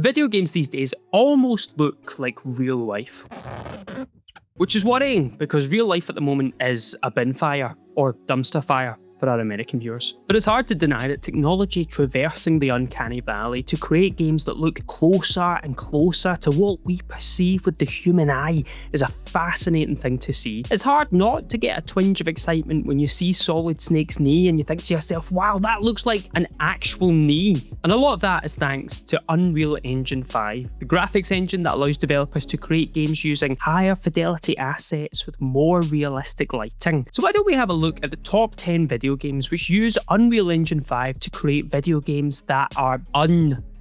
Video games these days almost look like real life. Which is worrying, because real life at the moment is a bin fire, or dumpster fire for our American viewers. But it's hard to deny that technology traversing the uncanny valley to create games that look closer and closer to what we perceive with the human eye is a fascinating thing to see. It's hard not to get a twinge of excitement when you see Solid Snake's knee and you think to yourself, wow, that looks like an actual knee. And a lot of that is thanks to Unreal Engine 5, the graphics engine that allows developers to create games using higher fidelity assets with more realistic lighting. So why don't we have a look at the top 10 video games which use Unreal Engine 5 to create video games that are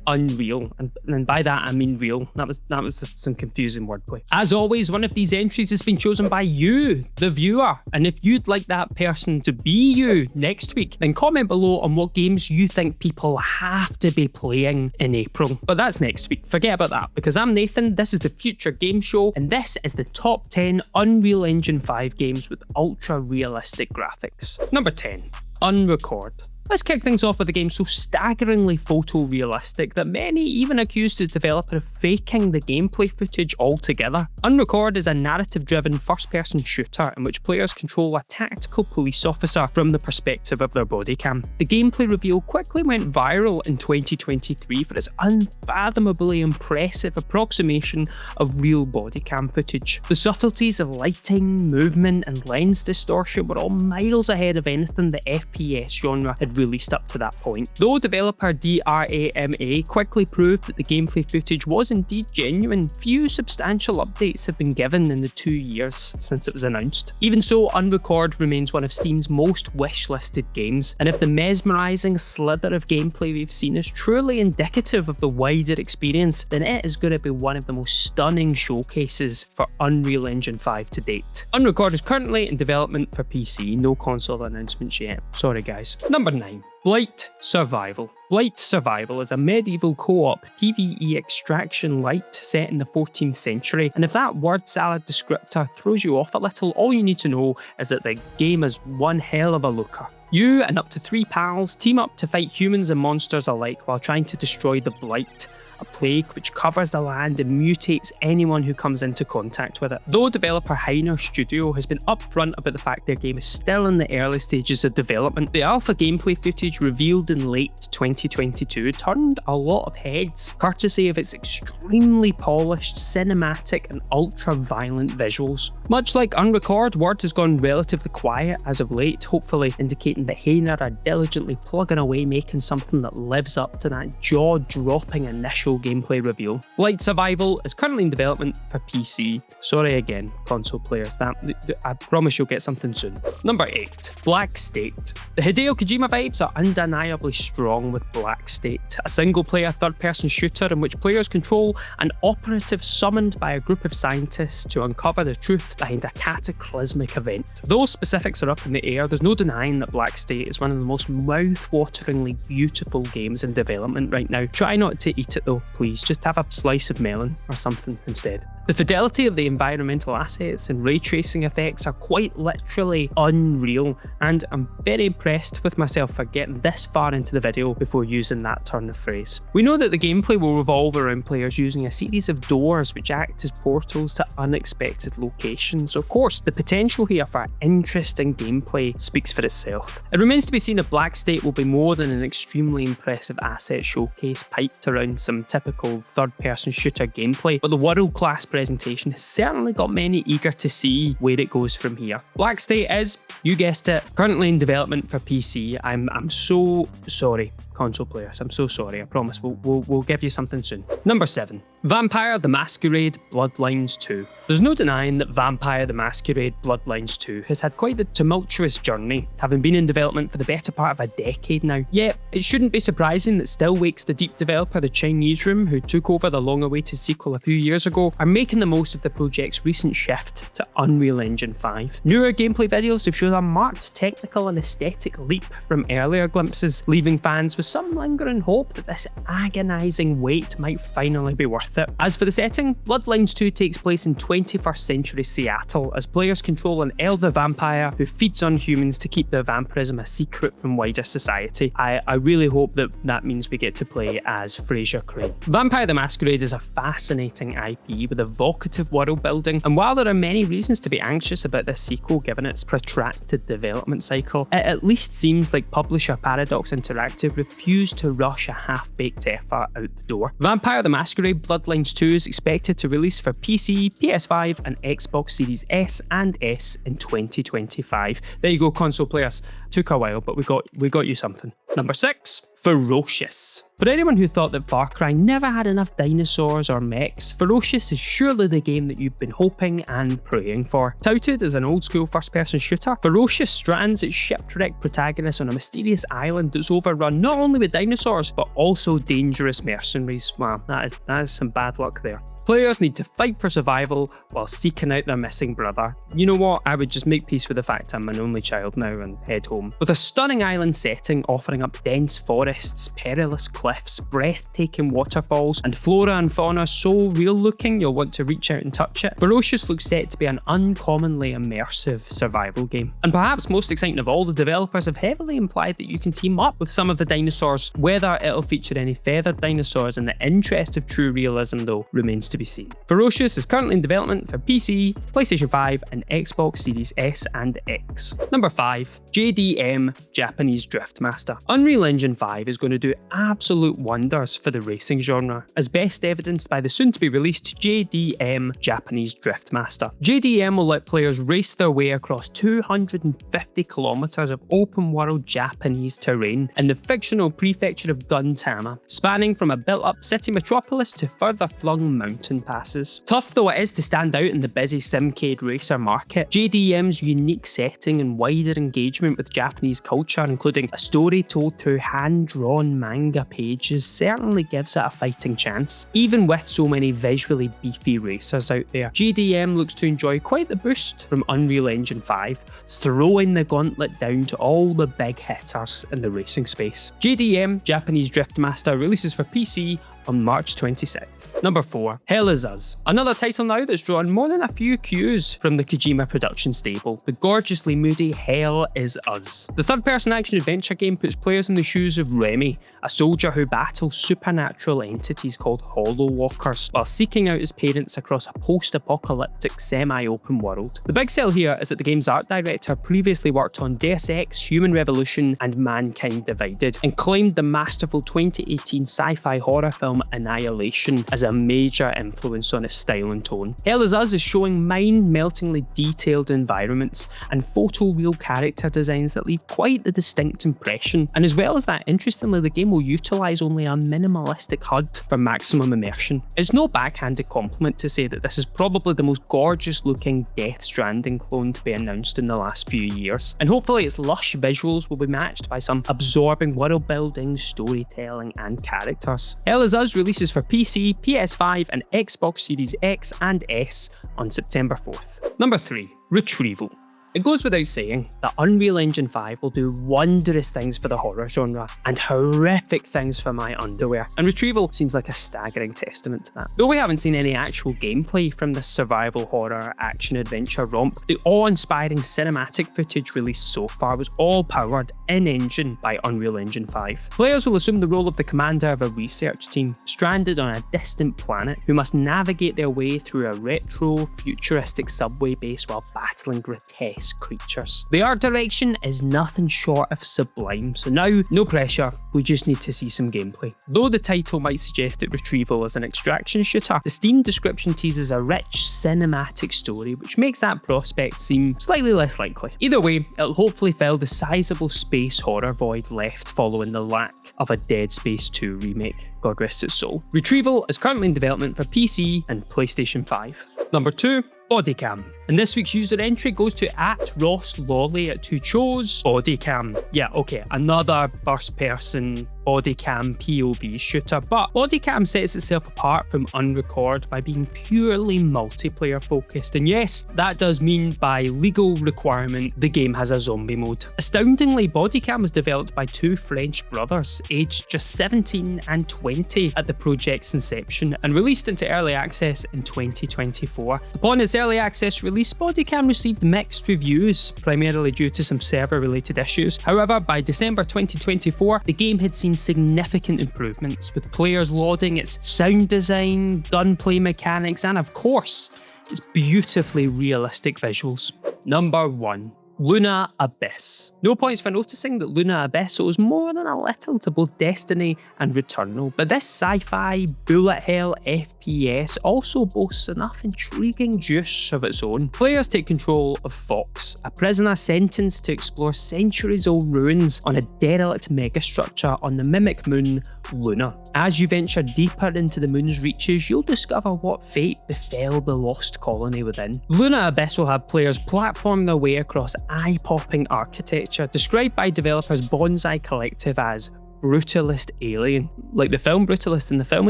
unreal, and by that I mean real. That was some confusing wordplay. As always, one of these entries has been chosen by you, the viewer, and if you'd like that person to be you next week, then comment below on what games you think people have to be playing in April. But that's next week, forget about that, because I'm Nathan, this is the Future Game Show, and this is the top 10 Unreal Engine 5 games with ultra realistic graphics. Number 10, Unrecord. Let's kick things off with a game so staggeringly photorealistic that many even accused its developer of faking the gameplay footage altogether. Unrecord is a narrative-driven first-person shooter in which players control a tactical police officer from the perspective of their bodycam. The gameplay reveal quickly went viral in 2023 for its unfathomably impressive approximation of real bodycam footage. The subtleties of lighting, movement, and lens distortion were all miles ahead of anything the FPS genre had released up to that point. Though developer DRAMA quickly proved that the gameplay footage was indeed genuine, few substantial updates have been given in the 2 years since it was announced. Even so, Unrecord remains one of Steam's most wish-listed games, and if the mesmerising slither of gameplay we've seen is truly indicative of the wider experience, then it is going to be one of the most stunning showcases for Unreal Engine 5 to date. Unrecord is currently in development for PC, no console announcements yet. Sorry guys. Number 9. Blight Survival. Blight Survival is a medieval co-op PvE extraction light set in the 14th century, and if that word salad descriptor throws you off a little, all you need to know is that the game is one hell of a looker. You and up to 3 pals team up to fight humans and monsters alike while trying to destroy the Blight, a plague which covers the land and mutates anyone who comes into contact with it. Though developer Heiner Studio has been upfront about the fact their game is still in the early stages of development, the alpha gameplay footage revealed in late 2022 turned a lot of heads, courtesy of its extremely polished, cinematic and ultra-violent visuals. Much like Unrecord, word has gone relatively quiet as of late, hopefully indicating that Heiner are diligently plugging away making something that lives up to that jaw-dropping initial gameplay reveal. Blight Survival is currently in development for PC. Sorry again, console players, I promise you'll get something soon. Number 8. Black State. The Hideo Kojima vibes are undeniably strong with Black State, a single-player third-person shooter in which players control an operative summoned by a group of scientists to uncover the truth behind a cataclysmic event. Though specifics are up in the air, there's no denying that Black State is one of the most mouth-wateringly beautiful games in development right now. Try not to eat it though, please, just have a slice of melon or something instead. The fidelity of the environmental assets and ray tracing effects are quite literally unreal, and I'm very impressed with myself for getting this far into the video before using that turn of phrase. We know that the gameplay will revolve around players using a series of doors which act as portals to unexpected locations. Of course, the potential here for interesting gameplay speaks for itself. It remains to be seen if Black State will be more than an extremely impressive asset showcase piped around some typical third-person shooter gameplay, but the world-class presentation has certainly got many eager to see where it goes from here. Black State is, you guessed it, currently in development for PC. I'm so sorry, console players. I'm so sorry. I promise we'll give you something soon. Number 7. Vampire the Masquerade Bloodlines 2. There's no denying that Vampire the Masquerade Bloodlines 2 has had quite the tumultuous journey, having been in development for the better part of a decade now. Yet, it shouldn't be surprising that Still Wakes the Deep developer, the Chinese Room, who took over the long-awaited sequel a few years ago, are making the most of the project's recent shift to Unreal Engine 5. Newer gameplay videos have shown a marked technical and aesthetic leap from earlier glimpses, leaving fans with some lingering hope that this agonising wait might finally be worth it. As for the setting, Bloodlines 2 takes place in 21st century Seattle as players control an elder vampire who feeds on humans to keep their vampirism a secret from wider society. I really hope that means we get to play as Fraser Crane. Vampire the Masquerade is a fascinating IP with evocative world building, and while there are many reasons to be anxious about this sequel given its protracted development cycle, it at least seems like publisher Paradox Interactive refused to rush a half-baked effort out the door. Vampire the Masquerade Bloodlines 2 is expected to release for PC, PS5 and Xbox Series S and S in 2025. There you go, console players. Took a while, but we got you something. Number 6, Ferocious. For anyone who thought that Far Cry never had enough dinosaurs or mechs, Ferocious is surely the game that you've been hoping and praying for. Touted as an old-school first-person shooter, Ferocious strands its shipwrecked protagonist on a mysterious island that's overrun not only with dinosaurs, but also dangerous mercenaries. Wow, that is some bad luck there. Players need to fight for survival while seeking out their missing brother. You know what, I would just make peace with the fact I'm an only child now and head home. With a stunning island setting offering up dense forests, perilous cliffs, breathtaking waterfalls, and flora and fauna so real looking you'll want to reach out and touch it, Ferocious looks set to be an uncommonly immersive survival game. And perhaps most exciting of all, the developers have heavily implied that you can team up with some of the dinosaurs. Whether it'll feature any feathered dinosaurs in the interest of true realism though remains to be seen. Ferocious is currently in development for PC, PlayStation 5 and Xbox Series S and X. Number 5, JDM Japanese Drift Master. Unreal Engine 5 is going to do absolute wonders for the racing genre, as best evidenced by the soon-to-be released JDM Japanese Drift Master. JDM will let players race their way across 250 kilometers of open-world Japanese terrain in the fictional prefecture of Gintama, spanning from a built-up city metropolis to further-flung mountain passes. Tough though it is to stand out in the busy simcade racer market, JDM's unique setting and wider engagement with Japanese culture, including a story told through hand-drawn manga pages, certainly gives it a fighting chance. Even with so many visually beefy racers out there, JDM looks to enjoy quite the boost from Unreal Engine 5, throwing the gauntlet down to all the big hitters in the racing space. JDM Japanese Drift Master releases for PC on March 26th. Number 4, Hell Is Us. Another title now that's drawn more than a few cues from the Kojima production stable, the gorgeously moody Hell Is Us. The third-person action-adventure game puts players in the shoes of Remy, a soldier who battles supernatural entities called Hollow Walkers, while seeking out his parents across a post-apocalyptic semi-open world. The big sell here is that the game's art director previously worked on Deus Ex, Human Revolution and Mankind Divided, and claimed the masterful 2018 sci-fi horror film Annihilation as a major influence on its style and tone. Hell Is Us is showing mind-meltingly detailed environments and photoreal character designs that leave quite the distinct impression, and as well as that, interestingly, the game will utilise only a minimalistic HUD for maximum immersion. It's no backhanded compliment to say that this is probably the most gorgeous looking Death Stranding clone to be announced in the last few years, and hopefully its lush visuals will be matched by some absorbing world building, storytelling and characters. Hell Is Us releases for PC, PS5 and Xbox Series X and S on September 4th. Number 3, Retrieval. It goes without saying that Unreal Engine 5 will do wondrous things for the horror genre and horrific things for my underwear, and Retrieval seems like a staggering testament to that. Though we haven't seen any actual gameplay from this survival horror action-adventure romp, the awe-inspiring cinematic footage released so far was all powered in-engine by Unreal Engine 5. Players will assume the role of the commander of a research team stranded on a distant planet who must navigate their way through a retro-futuristic subway base while battling grotesque creatures. The art direction is nothing short of sublime, so now, no pressure, we just need to see some gameplay. Though the title might suggest that Retrieval is an extraction shooter, the Steam description teases a rich cinematic story which makes that prospect seem slightly less likely. Either way, it'll hopefully fill the sizable space horror void left following the lack of a Dead Space 2 remake. God rest its soul. Retrieval is currently in development for PC and PlayStation 5. Number 2, Bodycam. And this week's user entry goes to @RossLawley who chose Bodycam. Yeah, okay, another first-person Bodycam POV shooter, but Bodycam sets itself apart from Unrecord by being purely multiplayer focused, and yes, that does mean by legal requirement the game has a zombie mode. Astoundingly, Bodycam was developed by two French brothers, aged just 17 and 20 at the project's inception, and released into early access in 2024. Upon its early access release, Bodycam received mixed reviews, primarily due to some server-related issues. However, by December 2024, the game had seen significant improvements, with players lauding its sound design, gunplay mechanics, and of course, its beautifully realistic visuals. Number 1. Luna Abyss. No points for noticing that Luna Abyss owes more than a little to both Destiny and Returnal, but this sci-fi bullet hell FPS also boasts enough intriguing juice of its own. Players take control of Fox, a prisoner sentenced to explore centuries-old ruins on a derelict megastructure on the mimic moon Luna. As you venture deeper into the moon's reaches, you'll discover what fate befell the lost colony within. Luna Abyss will have players platform their way across eye-popping architecture, described by developers Bonsai Collective as Brutalist Alien. Like the film Brutalist and the film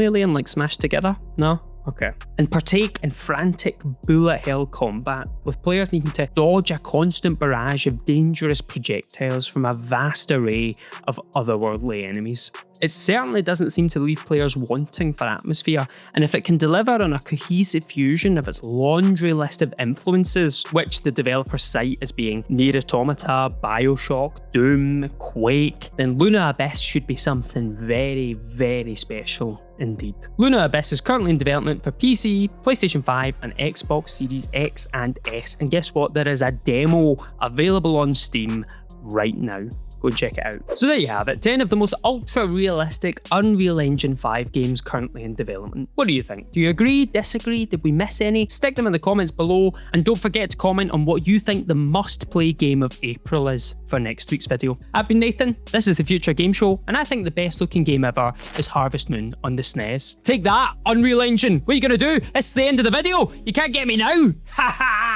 Alien, like smashed together? No? Okay. And partake in frantic bullet hell combat, with players needing to dodge a constant barrage of dangerous projectiles from a vast array of otherworldly enemies. It certainly doesn't seem to leave players wanting for atmosphere, and if it can deliver on a cohesive fusion of its laundry list of influences, which the developers cite as being Nier Automata, Bioshock, Doom, Quake, then Luna Abyss should be something very, very special indeed. Luna Abyss is currently in development for PC, PlayStation 5 and Xbox Series X and S, and guess what? There is a demo available on Steam right now. Go and check it out. So there you have it, 10 of the most ultra-realistic Unreal Engine 5 games currently in development. What do you think? Do you agree, disagree, did we miss any? Stick them in the comments below, and don't forget to comment on what you think the must-play game of April is for next week's video. I've been Nathan, this is the Future Game Show, and I think the best looking game ever is Harvest Moon on the SNES. Take that, Unreal Engine! What are you gonna do? It's the end of the video! You can't get me now! Ha ha!